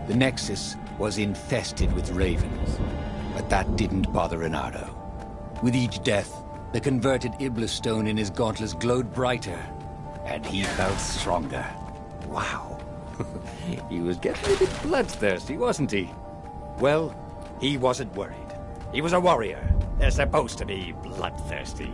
The Nexus was infested with ravens, but that didn't bother Renato. With each death, the converted Iblis stone in his gauntlets glowed brighter, and he felt stronger. Wow. He was getting a bit bloodthirsty, wasn't he? Well, he wasn't worried. He was a warrior. They're supposed to be bloodthirsty.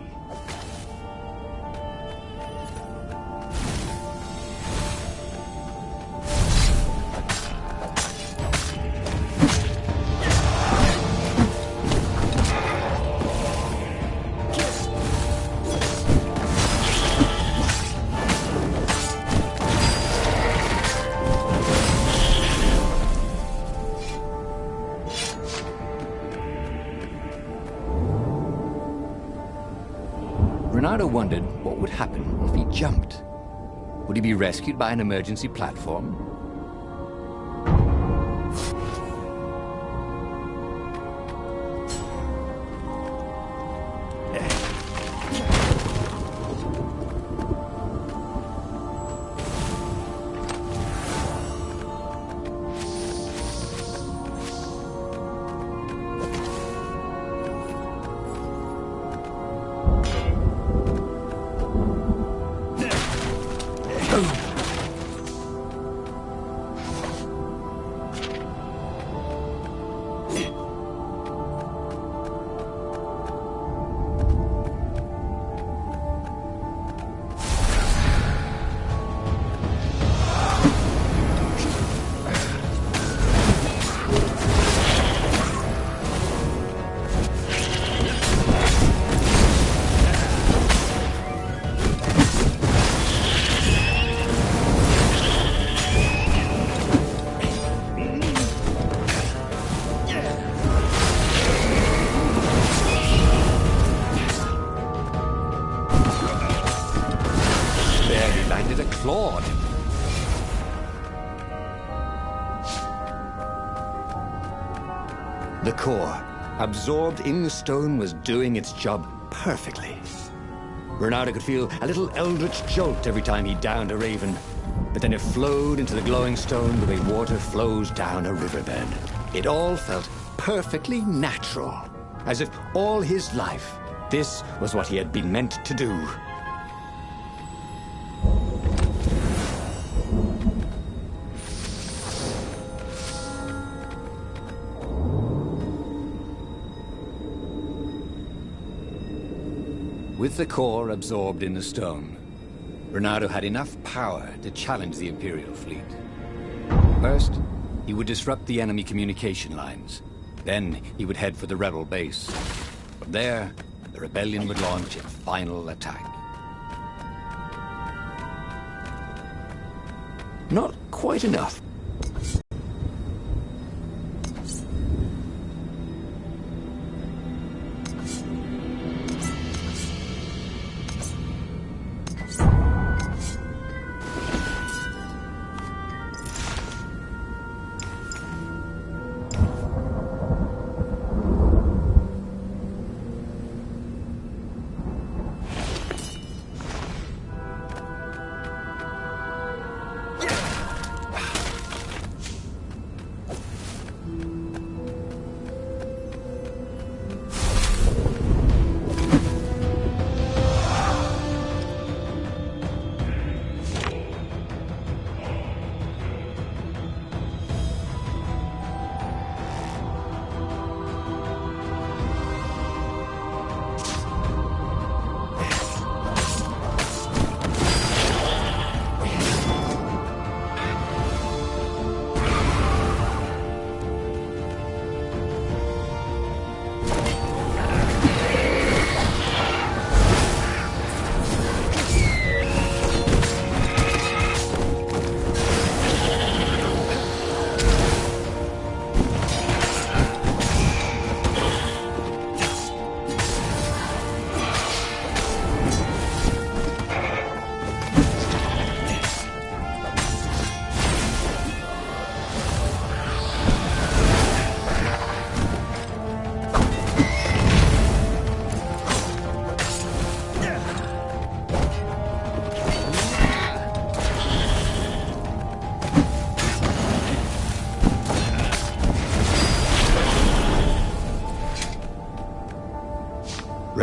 Renato wondered what would happen if he jumped. Would he be rescued by an emergency platform? The core, absorbed in the stone, was doing its job perfectly. Renato could feel a little eldritch jolt every time he downed a raven, but then it flowed into the glowing stone the way water flows down a riverbed. It all felt perfectly natural, as if all his life, this was what he had been meant to do. With the core absorbed in the stone, Renato had enough power to challenge the Imperial fleet. First, he would disrupt the enemy communication lines. Then he would head for the rebel base. From there, the rebellion would launch its final attack. Not quite enough.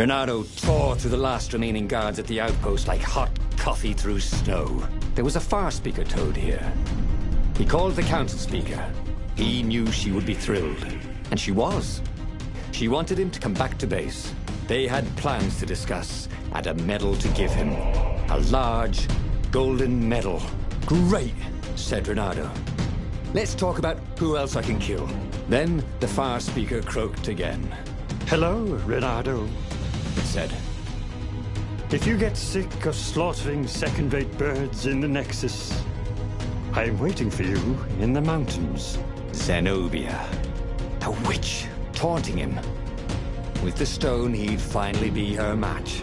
Renato tore through the last remaining guards at the outpost like hot coffee through snow. There was a far speaker toad here. He called the council speaker. He knew she would be thrilled. And she was. She wanted him to come back to base. They had plans to discuss and a medal to give him. A large, golden medal. Great, said Renato. Let's talk about who else I can kill. Then the far speaker croaked again. Hello, Renato, It said. If you get sick of slaughtering second-rate birds in the Nexus, I'm waiting for you in the mountains. Zenobia. A witch taunting him. With the stone, he'd finally be her match.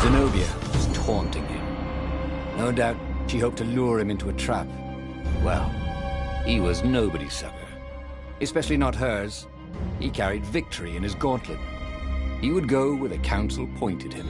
Zenobia was taunting him. No doubt she hoped to lure him into a trap. Well, he was nobody's sucker. Especially not hers. He carried victory in his gauntlet. He would go where the council pointed him.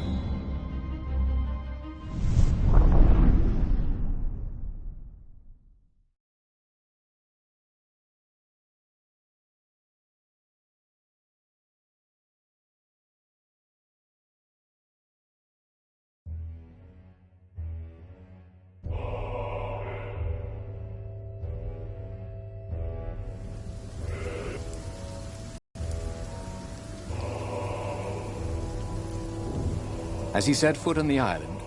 As he set foot on the island,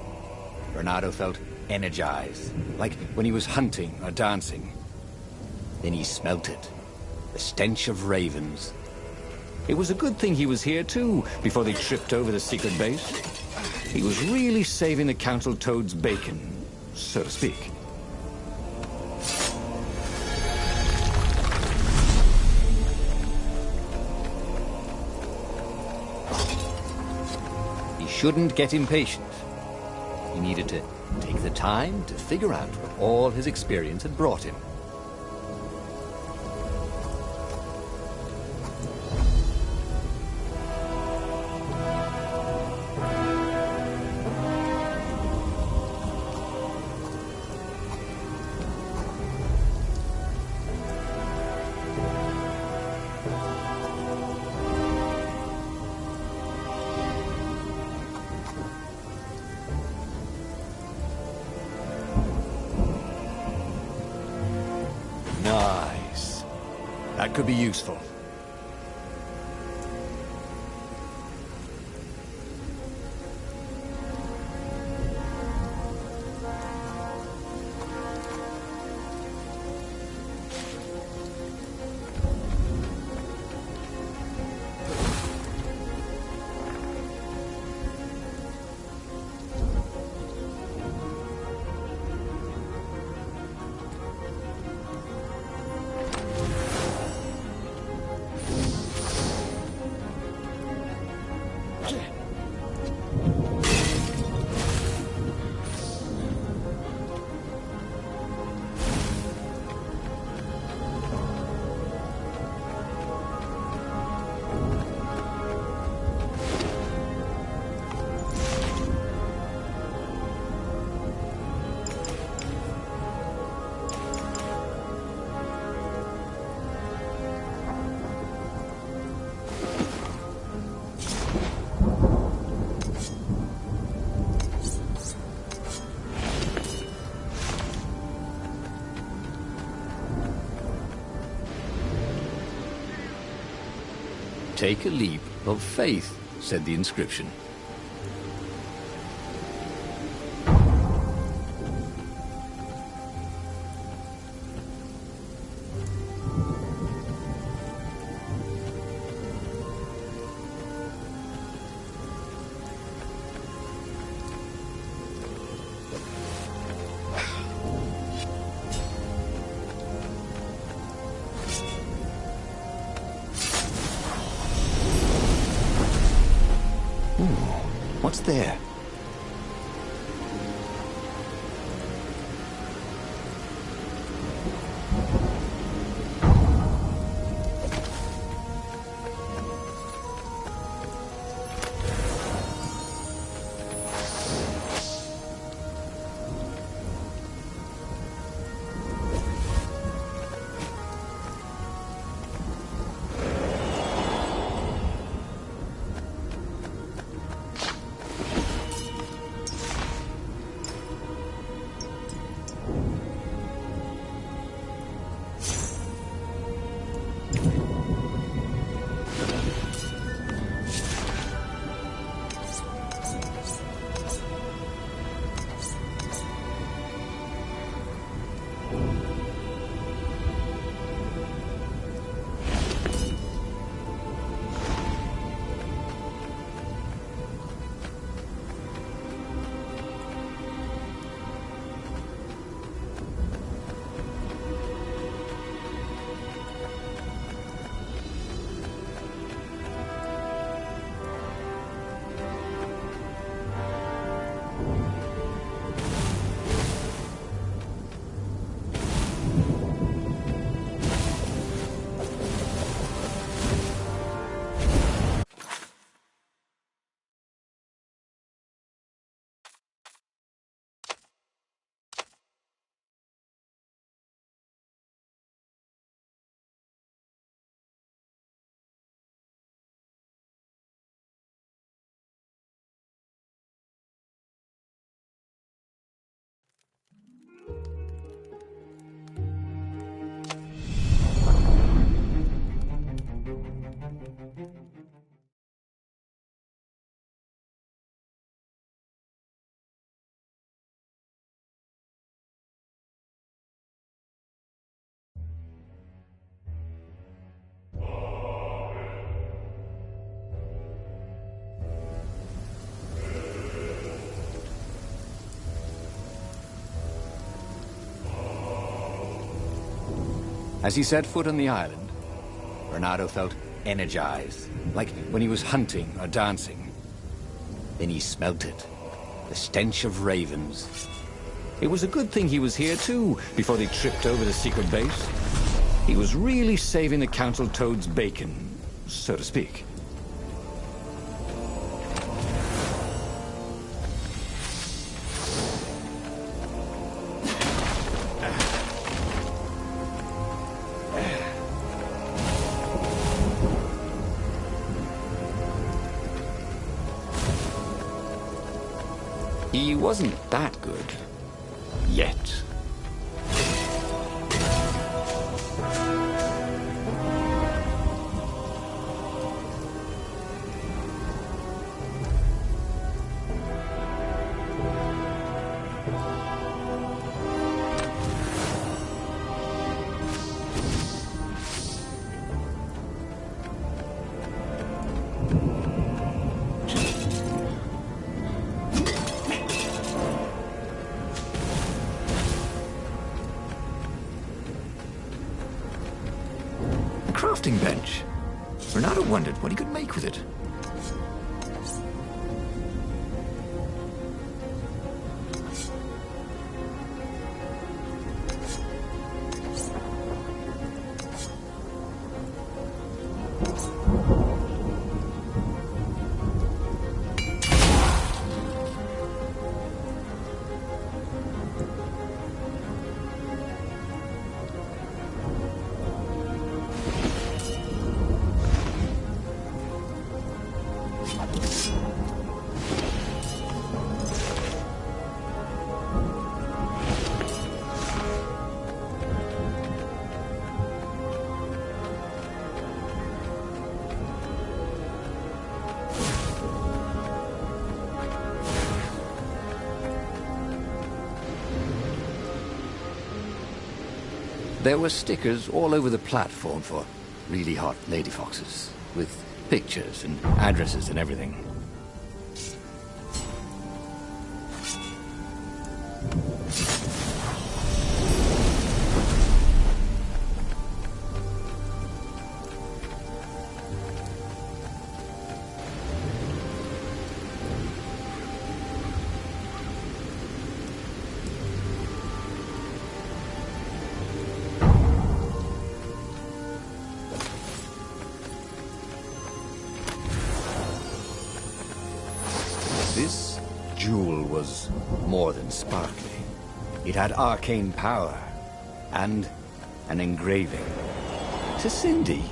Renato felt energized, like when he was hunting or dancing. Then he smelt it, the stench of ravens. It was a good thing he was here too, before they tripped over the secret base. He was really saving the council toad's bacon, so to speak. Shouldn't get impatient. He needed to take the time to figure out what all his experience had brought him. Nice. That could be useful. Take a leap of faith, said the inscription. What's there? As he set foot on the island, Renato felt energized, like when he was hunting or dancing. Then he smelt it, the stench of ravens. It was a good thing he was here too, before they tripped over the secret base. He was really saving the Council Toad's bacon, so to speak. He wasn't that good. Yet. Crafting bench. Renato wondered what he could make with it. There were stickers all over the platform for really hot lady foxes, with pictures and addresses and everything. This jewel was more than sparkly. It had arcane power and an engraving. To Cindy.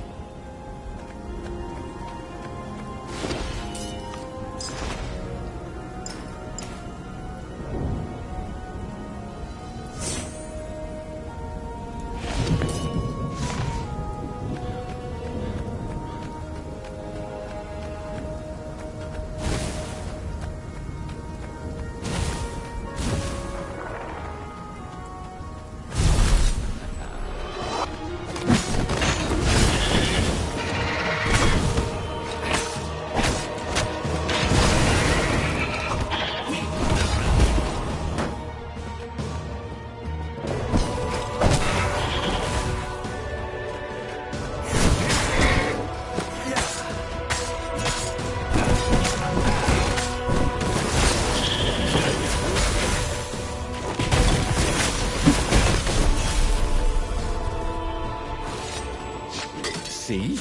See?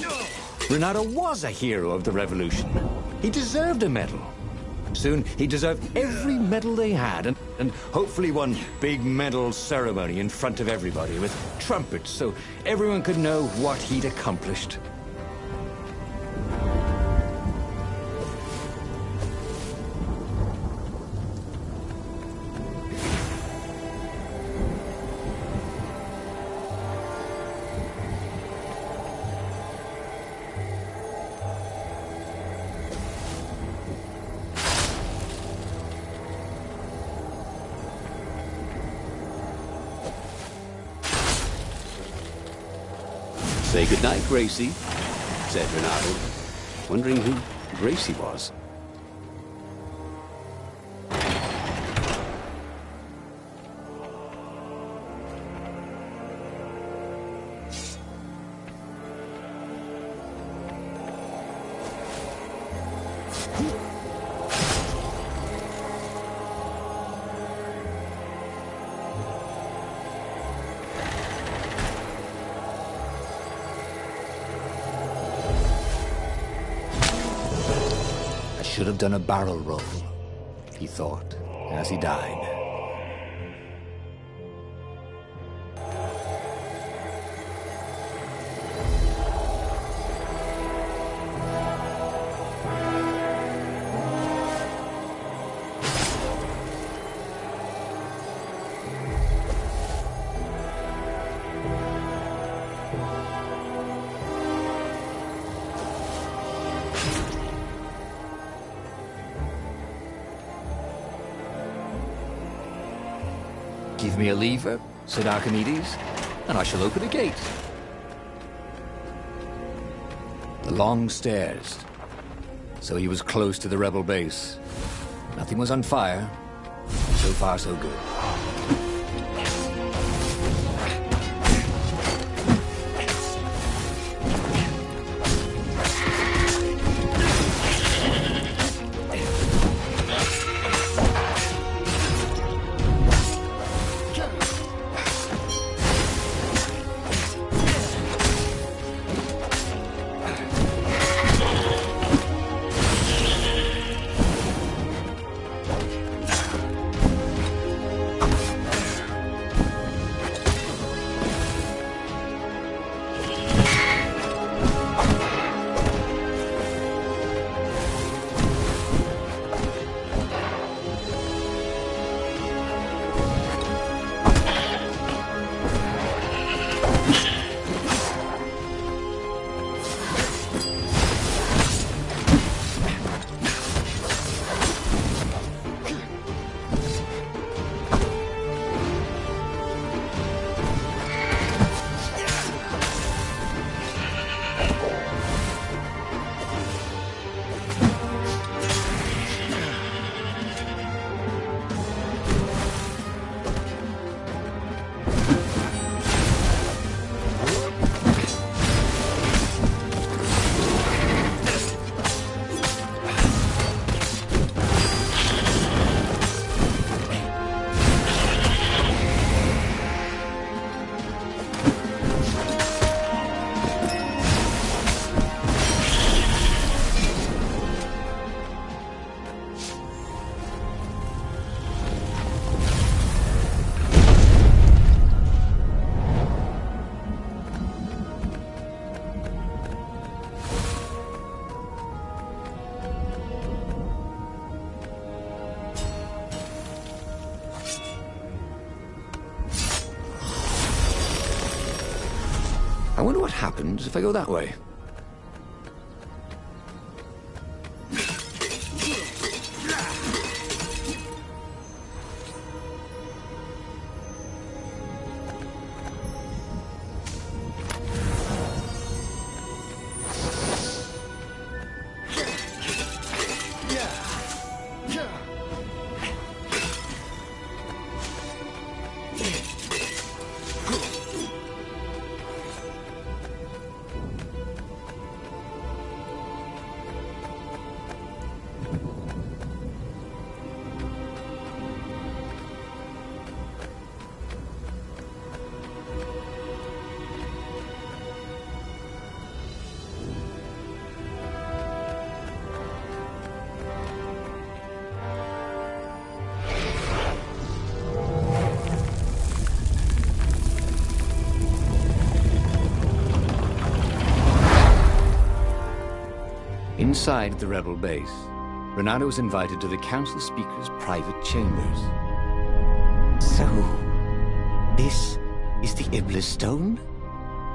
Renato was a hero of the revolution. He deserved a medal. Soon, he deserved every medal they had, and hopefully one big medal ceremony in front of everybody with trumpets so everyone could know what he'd accomplished. Say goodnight, Gracie, said Renato, wondering who Gracie was. I should have done a barrel roll, he thought, as he died. Give me a lever, said Archimedes, and I shall open a gate. The long stairs. So he was close to the rebel base. Nothing was on fire. So far, so good. I wonder what happens if I go that way. Inside the rebel base, Renato was invited to the council speaker's private chambers. So, this is the Iblis stone?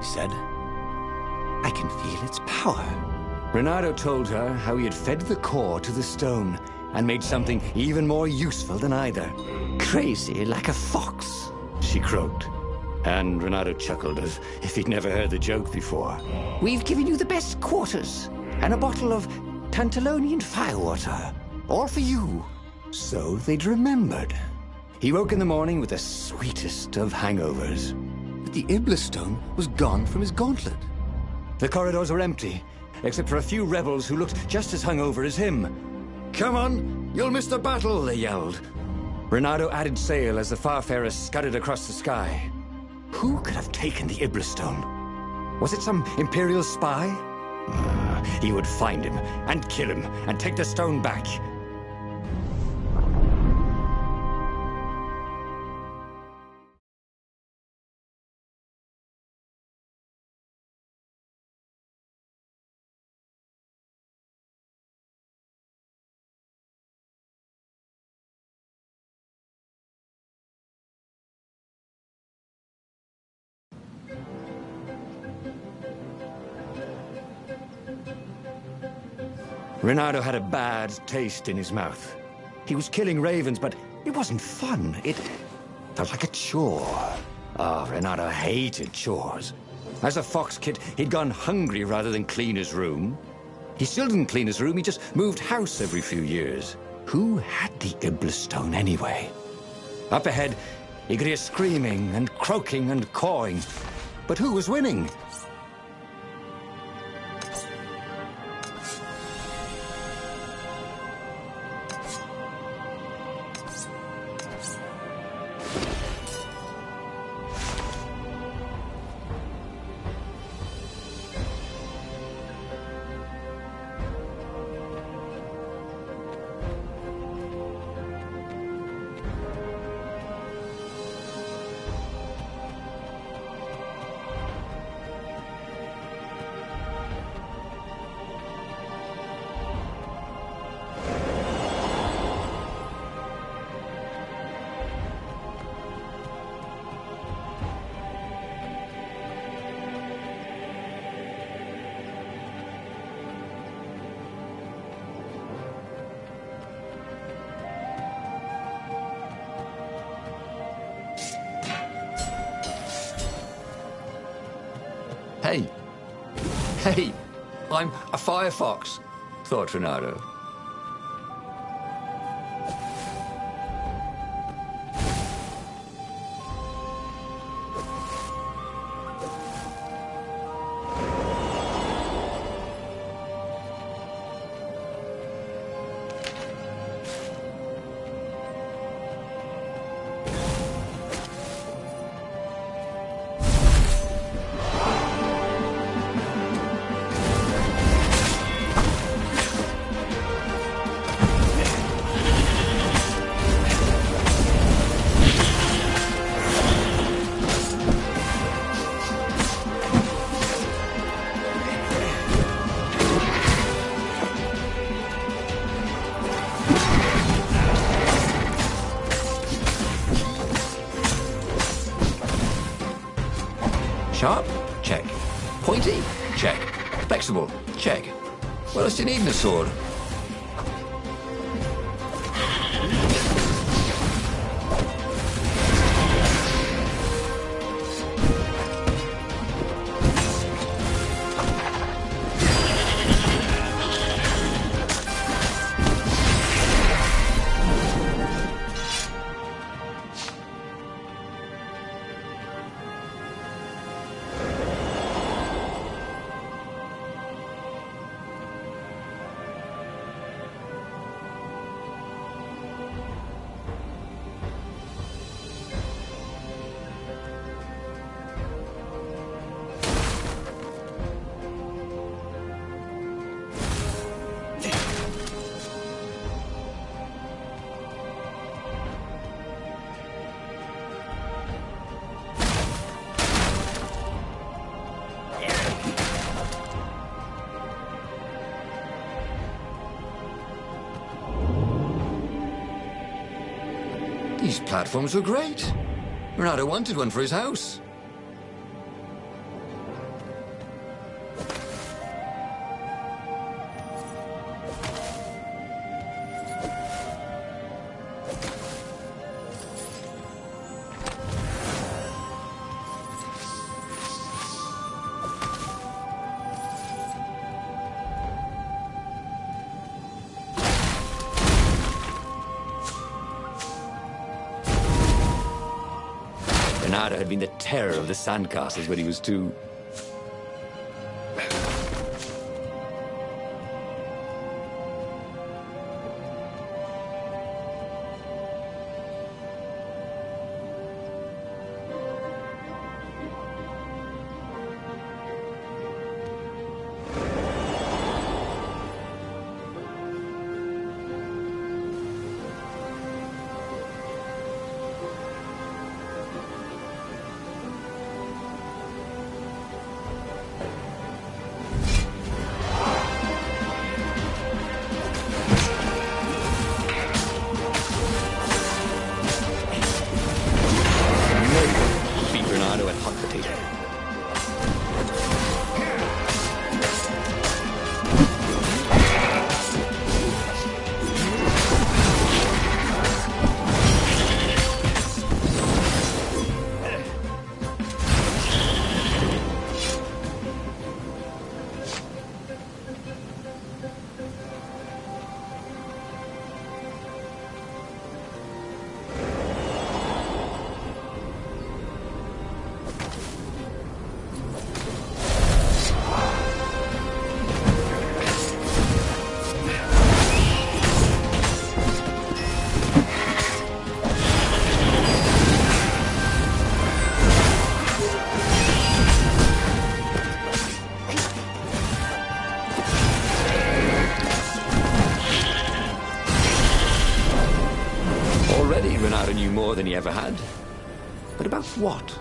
He said. I can feel its power. Renato told her how he had fed the core to the stone and made something even more useful than either. Crazy like a fox, she croaked. And Renato chuckled as if he'd never heard the joke before. We've given you the best quarters and a bottle of Tantalonian firewater. All for you. So they'd remembered. He woke in the morning with the sweetest of hangovers. But the Iblis stone was gone from his gauntlet. The corridors were empty, except for a few rebels who looked just as hungover as him. Come on, you'll miss the battle, they yelled. Renato added sail as the Farfarers scudded across the sky. Who could have taken the Iblastone? Was it some Imperial spy? He would find him, and kill him, and take the stone back. Renato had a bad taste in his mouth. He was killing ravens, but it wasn't fun. It felt like a chore. Renato hated chores. As a fox kid, he'd gone hungry rather than clean his room. He still didn't clean his room, he just moved house every few years. Who had the Iblastone anyway? Up ahead, he could hear screaming and croaking and cawing. But who was winning? Hey, I'm a firefox, thought Renato. Sharp? Check. Pointy? Check. Flexible? Check. What else do you need in a sword? These platforms were great. Renato wanted one for his house. Renato had been the terror of the sandcastles when he was 2. Renato knew more than he ever had. But about what?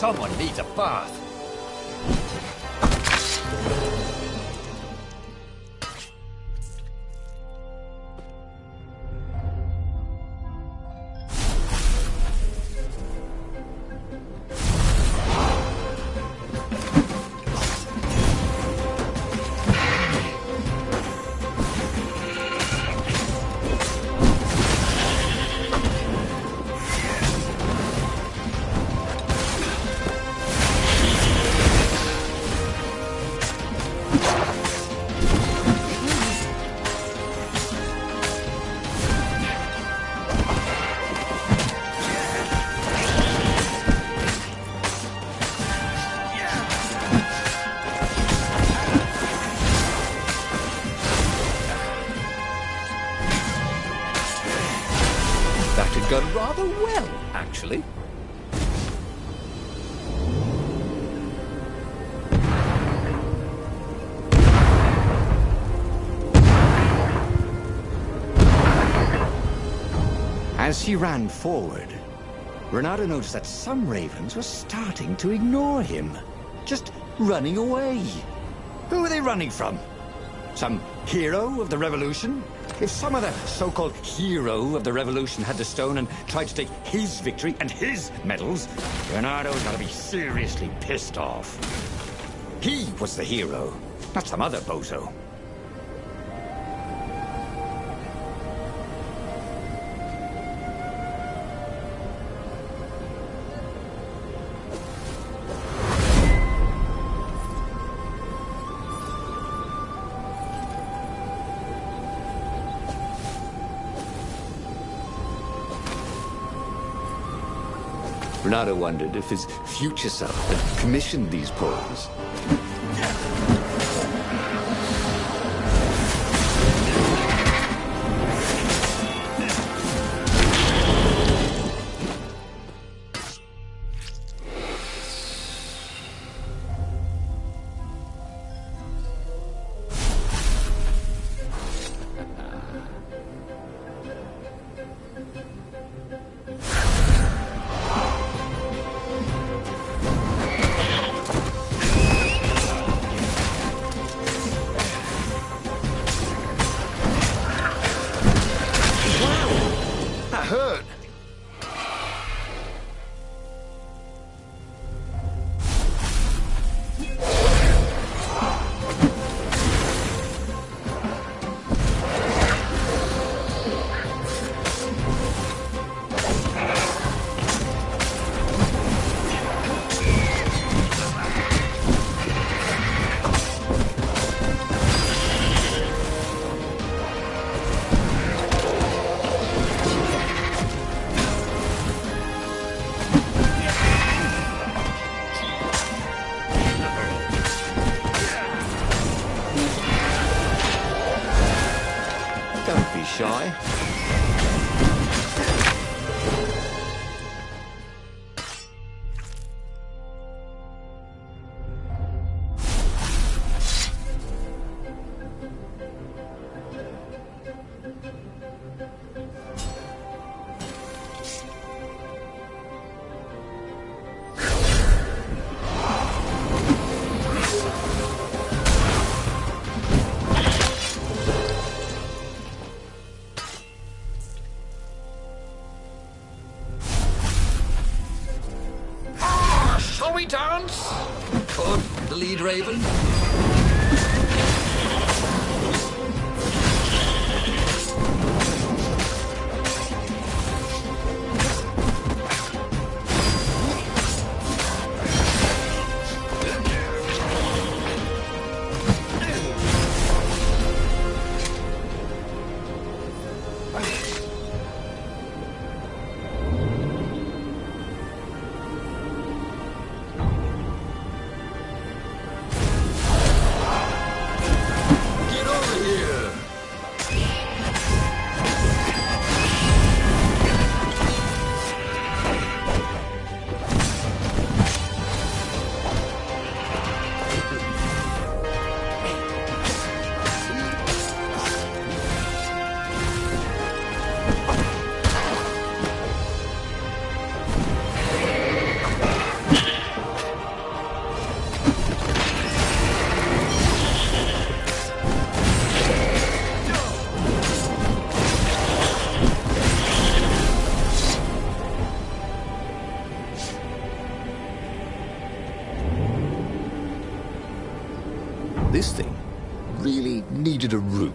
Someone needs a bath. That had gone rather well, actually. As he ran forward, Renato noticed that some ravens were starting to ignore him, just running away. Who were they running from? Some hero of the revolution? If some other so-called hero of the revolution had the stone and tried to take his victory and his medals, Renato's gotta be seriously pissed off. He was the hero, not some other bozo. Renato wondered if his future self had commissioned these poems. Hurt. Don't be shy. Shall we dance? Could the lead raven? This thing really needed a roof.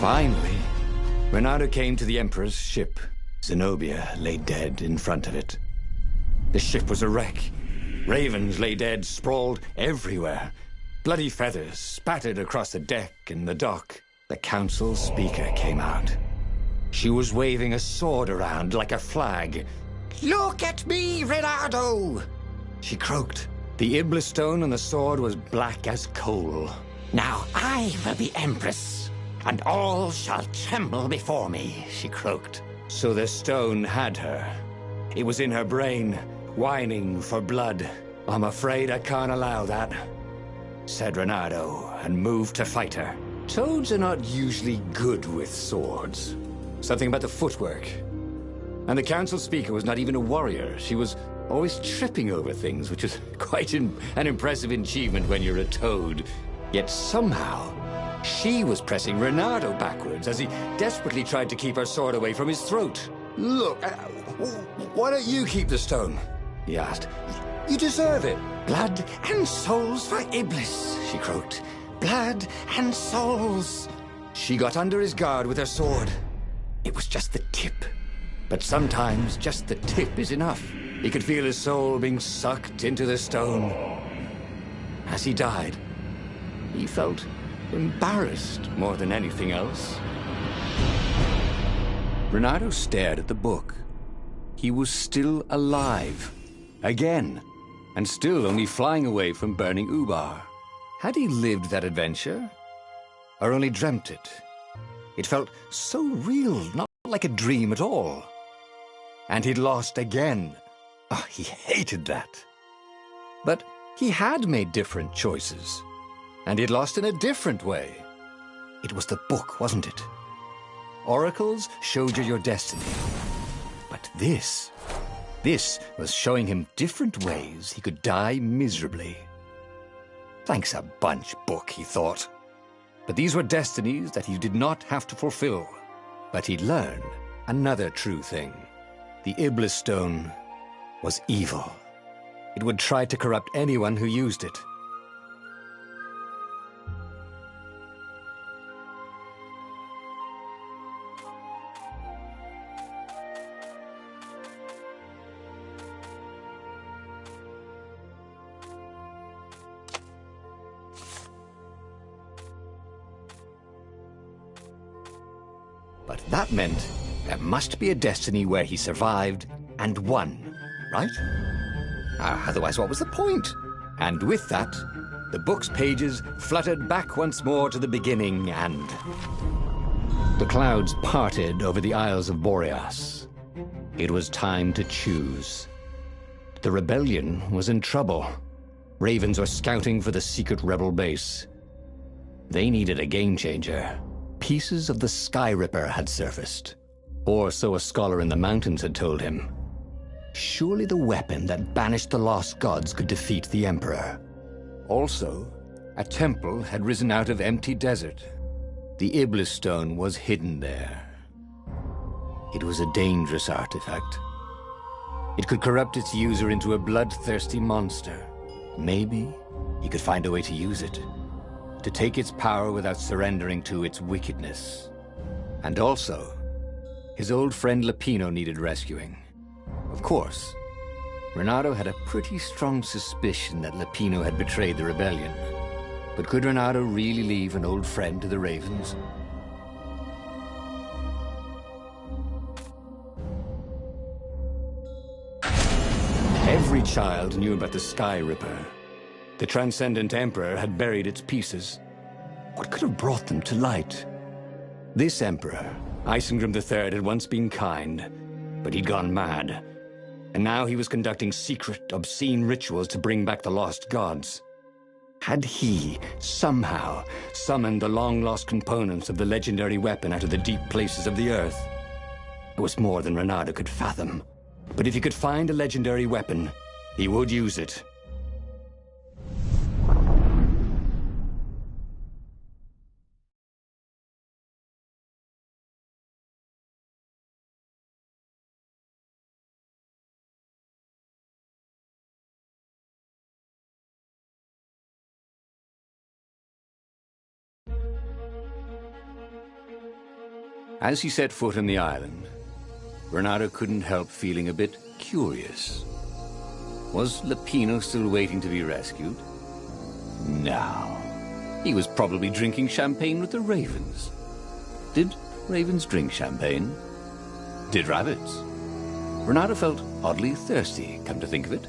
Finally, Renato came to the Emperor's ship. Zenobia lay dead in front of it. The ship was a wreck. Ravens lay dead, sprawled everywhere. Bloody feathers spattered across the deck and the dock. The council speaker came out. She was waving a sword around like a flag. "Look at me, Renato!" she croaked. The Iblis stone on the sword was black as coal. "Now I will be Empress, and all shall tremble before me," she croaked. So the stone had her. It was in her brain, whining for blood. "I'm afraid I can't allow that," said Renato, and moved to fight her. Toads are not usually good with swords. Something about the footwork. And the council speaker was not even a warrior. She was always tripping over things, which was quite an impressive achievement when you're a toad. Yet somehow, she was pressing Renato backwards as he desperately tried to keep her sword away from his throat. "Look, why don't you keep the stone?" he asked. "You deserve it." "Blood and souls for Iblis," she croaked. "Blood and souls." She got under his guard with her sword. It was just the tip. But sometimes just the tip is enough. He could feel his soul being sucked into the stone. As he died, he felt embarrassed more than anything else. Renato stared at the book. He was still alive. Again. And still only flying away from burning Ubar. Had he lived that adventure? Or only dreamt it? It felt so real, not like a dream at all. And he'd lost again. Oh, he hated that. But he had made different choices. And he'd lost in a different way. It was the book, wasn't it? Oracles showed you your destiny. But this was showing him different ways he could die miserably. Thanks a bunch, book, he thought. But these were destinies that he did not have to fulfill. But he'd learned another true thing. The Iblis stone was evil. It would try to corrupt anyone who used it. But that meant there must be a destiny where he survived and won, right? Otherwise, what was the point? And with that, the book's pages fluttered back once more to the beginning, and the clouds parted over the Isles of Boreas. It was time to choose. The rebellion was in trouble. Ravens were scouting for the secret rebel base. They needed a game changer. Pieces of the Sky Ripper had surfaced, or so a scholar in the mountains had told him. Surely the weapon that banished the lost gods could defeat the Emperor. Also, a temple had risen out of empty desert. The Iblis stone was hidden there. It was a dangerous artifact. It could corrupt its user into a bloodthirsty monster. Maybe he could find a way to use it, to take its power without surrendering to its wickedness. And also, his old friend Lupino needed rescuing. Of course, Renato had a pretty strong suspicion that Lupino had betrayed the rebellion. But could Renato really leave an old friend to the Ravens? Every child knew about the Sky Ripper. The Transcendent Emperor had buried its pieces. What could have brought them to light? This Emperor, Isengrim III, had once been kind, but he'd gone mad. And now he was conducting secret, obscene rituals to bring back the lost gods. Had he, somehow, summoned the long-lost components of the legendary weapon out of the deep places of the earth? It was more than Renato could fathom. But if he could find a legendary weapon, he would use it. As he set foot on the island, Renato couldn't help feeling a bit curious. Was Lupino still waiting to be rescued? No. He was probably drinking champagne with the ravens. Did ravens drink champagne? Did rabbits? Renato felt oddly thirsty, come to think of it.